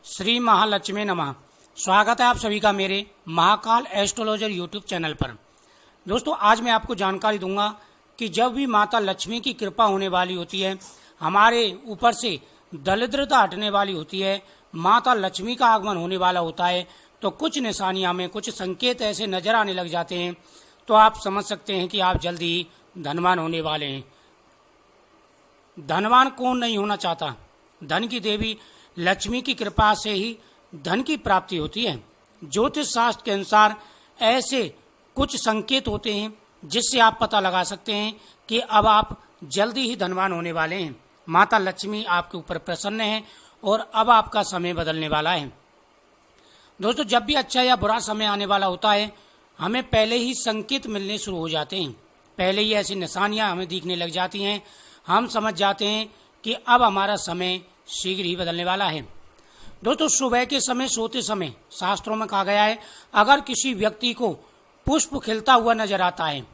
श्री महालक्ष्मी नमः। स्वागत है आप सभी का मेरे महाकाल एस्ट्रोलॉजर यूट्यूब चैनल पर। दोस्तों, आज मैं आपको जानकारी दूंगा कि जब भी माता लक्ष्मी की कृपा होने वाली होती है, हमारे ऊपर से दरिद्रता हटने वाली होती है, माता लक्ष्मी का आगमन होने वाला होता है, तो कुछ निशानियां में कुछ संकेत ऐसे नजर आने लग जाते हैं तो आप समझ सकते हैं कि आप जल्दी ही धनवान होने वाले हैं। धनवान कौन नहीं होना चाहता। धन की देवी लक्ष्मी की कृपा से ही धन की प्राप्ति होती है। ज्योतिष शास्त्र के अनुसार ऐसे कुछ संकेत होते हैं जिससे आप पता लगा सकते हैं कि अब आप जल्दी ही धनवान होने वाले हैं। माता लक्ष्मी आपके ऊपर प्रसन्न है और अब आपका समय बदलने वाला है। दोस्तों, जब भी अच्छा या बुरा समय आने वाला होता है, हमें पहले ही संकेत मिलने शुरू हो जाते हैं। पहले ही ऐसी निशानियां हमें दिखने लग जाती हैं। हम समझ जाते हैं कि अब हमारा समय शीघ्र ही बदलने वाला है। दोस्तों, सुबह के समय सोते समय शास्त्रों में कहा गया है, अगर किसी व्यक्ति को पुष्प खिलता हुआ नजर आता है,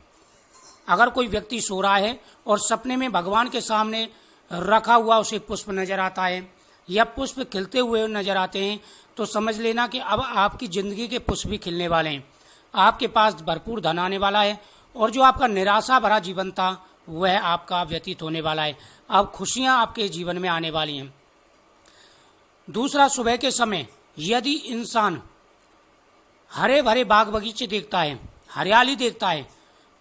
अगर कोई व्यक्ति सो रहा है और सपने में भगवान के सामने रखा हुआ उसे पुष्प नजर आता है या पुष्प खिलते हुए नजर आते हैं, तो समझ लेना कि अब आपकी जिंदगी के पुष्प भी खिलने वाले हैं। आपके पास भरपूर धन आने वाला है और जो आपका निराशा भरा जीवन था वह आपका व्यतीत होने वाला है। अब खुशियां आपके जीवन में आने वाली हैं। दूसरा, सुबह के समय यदि इंसान हरे भरे बाग बगीचे देखता है, हरियाली देखता है,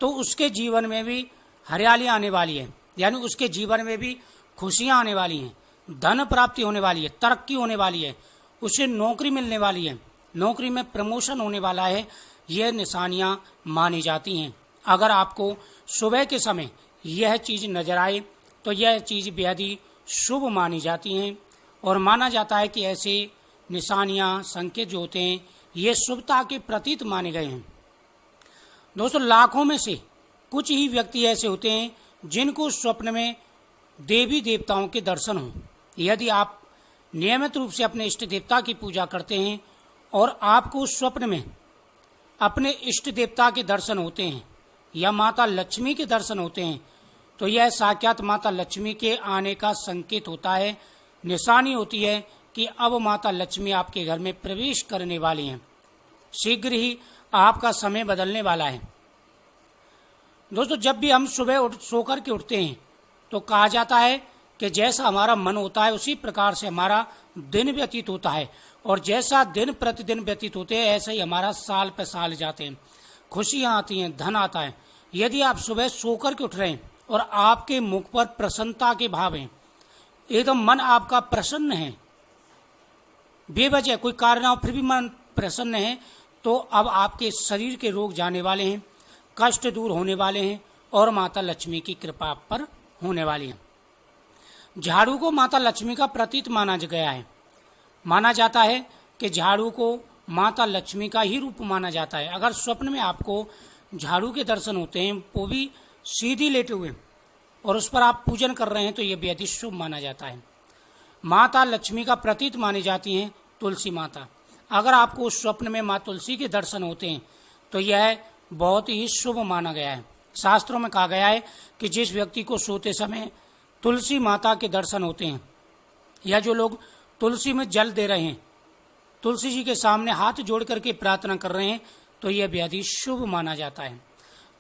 तो उसके जीवन में भी हरियाली आने वाली है, यानी उसके जीवन में भी खुशियां आने वाली हैं, धन प्राप्ति होने वाली है, तरक्की होने वाली है, उसे नौकरी मिलने वाली है, नौकरी में प्रमोशन होने वाला है। यह निशानियां मानी जाती हैं। अगर आपको सुबह के समय यह चीज नजर आए तो यह चीज बेहद ही शुभ मानी जाती हैं और माना जाता है कि ऐसे निशानियां, संकेत जो होते हैं, ये शुभता के प्रतीक माने गए हैं। दोस्तों, लाखों में से कुछ ही व्यक्ति ऐसे होते हैं जिनको स्वप्न में देवी देवताओं के दर्शन हो। यदि आप नियमित रूप से अपने इष्ट देवता की पूजा करते हैं और आपको स्वप्न में अपने इष्ट देवता के दर्शन होते हैं या माता लक्ष्मी के दर्शन होते हैं, तो यह साक्षात माता लक्ष्मी के आने का संकेत होता है, निशानी होती है कि अब माता लक्ष्मी आपके घर में प्रवेश करने वाली हैं। शीघ्र ही आपका समय बदलने वाला है। दोस्तों, जब भी हम सुबह सो कर के उठते हैं तो कहा जाता है कि जैसा हमारा मन होता है उसी प्रकार से हमारा दिन व्यतीत होता है, और जैसा दिन प्रतिदिन व्यतीत होते हैं ऐसे ही हमारा साल पर साल जाते हैं, खुशियां आती हैं, धन आता है। यदि आप सुबह सोकर के उठ रहे हैं और आपके मुख पर प्रसन्नता के भाव हैं, एकदम मन आपका प्रसन्न है, बेवजह कोई कारण हो फिर भी मन प्रसन्न है, तो अब आपके शरीर के रोग जाने वाले हैं, कष्ट दूर होने वाले हैं और माता लक्ष्मी की कृपा आप पर होने वाली है। झाड़ू को माता लक्ष्मी का प्रतीक माना गया है। माना जाता है कि झाड़ू को माता लक्ष्मी का ही रूप माना जाता है। अगर स्वप्न में आपको झाड़ू के दर्शन होते हैं, वो भी सीधी लेटे हुए, और उस पर आप पूजन कर रहे हैं, तो यह बेहद शुभ माना जाता है। माता लक्ष्मी का प्रतीक मानी जाती हैं तुलसी माता। अगर आपको उस स्वप्न में माँ तुलसी के दर्शन होते हैं तो यह बहुत ही शुभ माना गया है। शास्त्रों में कहा गया है कि जिस व्यक्ति को सोते समय तुलसी माता के दर्शन होते हैं या जो लोग तुलसी में जल दे रहे हैं, तुलसी जी के सामने हाथ जोड़ करके प्रार्थना कर रहे हैं, तो यह बेहद ही शुभ माना जाता है।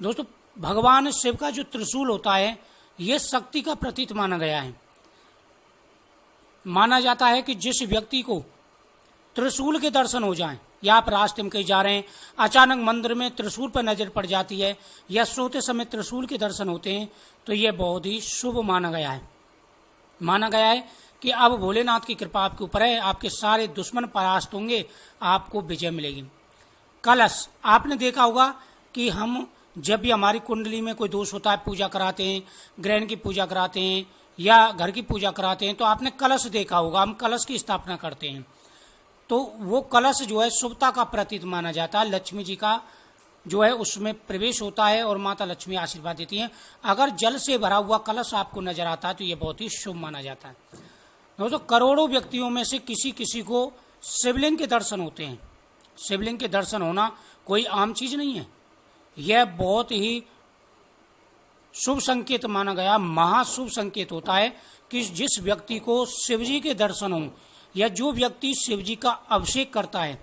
दोस्तों, भगवान शिव का जो त्रिशूल होता है यह शक्ति का प्रतीक माना गया है। माना जाता है कि जिस व्यक्ति को त्रिशूल के दर्शन हो जाएं, या आप रास्ते में कहीं जा रहे हैं, अचानक मंदिर में त्रिशूल पर नजर पड़ जाती है या सोते समय त्रिशूल के दर्शन होते हैं, तो यह बहुत ही शुभ माना गया है। माना गया है कि अब भोलेनाथ की कृपा आपके ऊपर है, आपके सारे दुश्मन परास्त होंगे, आपको विजय मिलेगी। कलश, आपने देखा होगा कि हम जब भी हमारी कुंडली में कोई दोष होता है, पूजा कराते हैं, ग्रहण की पूजा कराते हैं या घर की पूजा कराते हैं, तो आपने कलश देखा होगा, हम कलश की स्थापना करते हैं। तो वो कलश जो है शुभता का प्रतीक माना जाता है। लक्ष्मी जी का जो है उसमें प्रवेश होता है और माता लक्ष्मी आशीर्वाद देती हैं। अगर जल से भरा हुआ कलश आपको नजर आता है तो ये बहुत ही शुभ माना जाता है। दोस्तों, करोड़ों व्यक्तियों में से किसी किसी को शिवलिंग के दर्शन होते हैं। शिवलिंग के दर्शन होना कोई आम चीज नहीं है, यह बहुत ही शुभ संकेत माना गया, महाशुभ संकेत होता है कि जिस व्यक्ति को शिवजी के दर्शन हों या जो व्यक्ति शिव जी का अभिषेक करता है,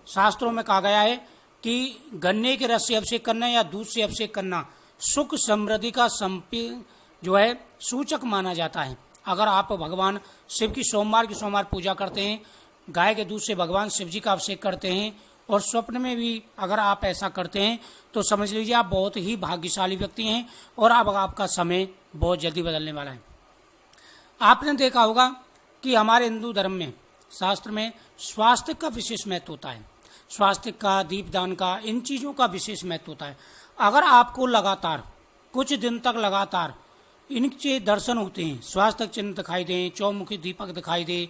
शास्त्रों में कहा गया है कि गन्ने के रस से अभिषेक करना या दूध से अभिषेक करना सुख समृद्धि का जो है सूचक माना जाता है। अगर आप भगवान शिव की सोमवार पूजा करते हैं, गाय के दूध से भगवान शिव जी का अभिषेक करते हैं और स्वप्न में भी अगर आप ऐसा करते हैं तो समझ लीजिए आप बहुत ही भाग्यशाली व्यक्ति हैं और अब आपका समय बहुत जल्दी बदलने वाला है। आपने देखा होगा कि हमारे हिंदू धर्म में, शास्त्र में स्वास्थ्य का विशेष महत्व होता है। स्वास्थ्य का, दीपदान का, इन चीज़ों का विशेष महत्व होता है। अगर आपको लगातार कुछ दिन तक लगातार इनके दर्शन होते हैं, स्वास्थ्य चिन्ह दिखाई दें, चौमुखी दीपक दिखाई दे,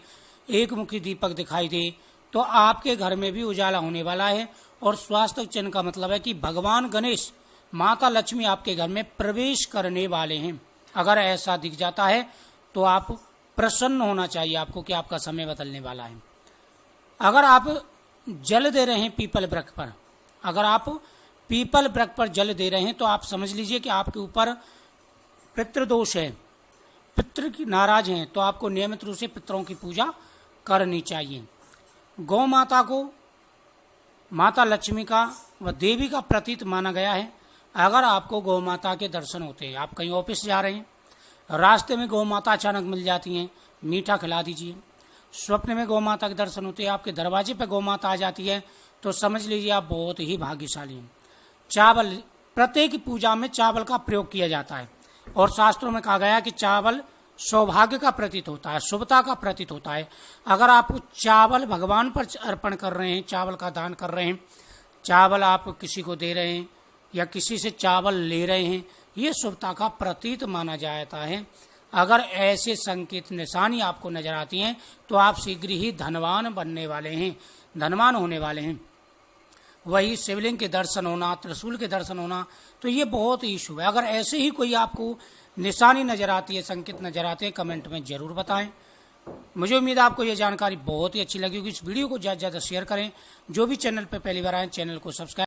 एक मुखी दीपक दिखाई दे, तो आपके घर में भी उजाला होने वाला है। और स्वास्थ्य चिन्ह का मतलब है कि भगवान गणेश, माता लक्ष्मी आपके घर में प्रवेश करने वाले हैं। अगर ऐसा दिख जाता है तो आप प्रसन्न होना चाहिए आपको कि आपका समय बदलने वाला है। अगर आप जल दे रहे हैं पीपल वृक्ष पर, अगर आप पीपल वृक्ष पर जल दे रहे हैं तो आप समझ लीजिए कि आपके ऊपर पितृदोष है, पितृ की नाराज हैं, तो आपको नियमित रूप से पितरों की पूजा करनी चाहिए। गौ माता को माता लक्ष्मी का व देवी का प्रतीक माना गया है। अगर आपको गौ माता के दर्शन होते हैं, आप कहीं ऑफिस जा रहे हैं, रास्ते में गौ माता अचानक मिल जाती हैं, मीठा खिला दीजिए। स्वप्न में गौ माता के दर्शन होते हैं, आपके दरवाजे पर गौ माता आ जाती है, तो समझ लीजिए आप बहुत ही भाग्यशाली हैं। चावल, प्रत्येक पूजा में चावल का प्रयोग किया जाता है और शास्त्रों में कहा गया कि चावल सौभाग्य का प्रतीक होता है, शुभता का प्रतीक होता है। अगर आप चावल भगवान पर अर्पण कर रहे हैं, चावल का दान कर रहे हैं, चावल आप किसी को दे रहे हैं या किसी से चावल ले रहे हैं, ये शुभता का प्रतीक माना जाता है। अगर ऐसे संकेत निशानी आपको नजर आती हैं तो आप शीघ्र ही धनवान बनने वाले हैं, धनवान होने वाले हैं। वही शिवलिंग के दर्शन होना, त्रिशूल के दर्शन होना, तो ये बहुत ही शुभ है। अगर ऐसे ही कोई आपको निशानी नजर आती है, संकेत नजर आते हैं, कमेंट में जरूर बताएं। मुझे उम्मीद है आपको ये जानकारी बहुत ही अच्छी लगी होगी। इस वीडियो को ज़्यादा से ज़्यादा शेयर करें। जो भी चैनल पर पहली बार आए, चैनल को सब्सक्राइब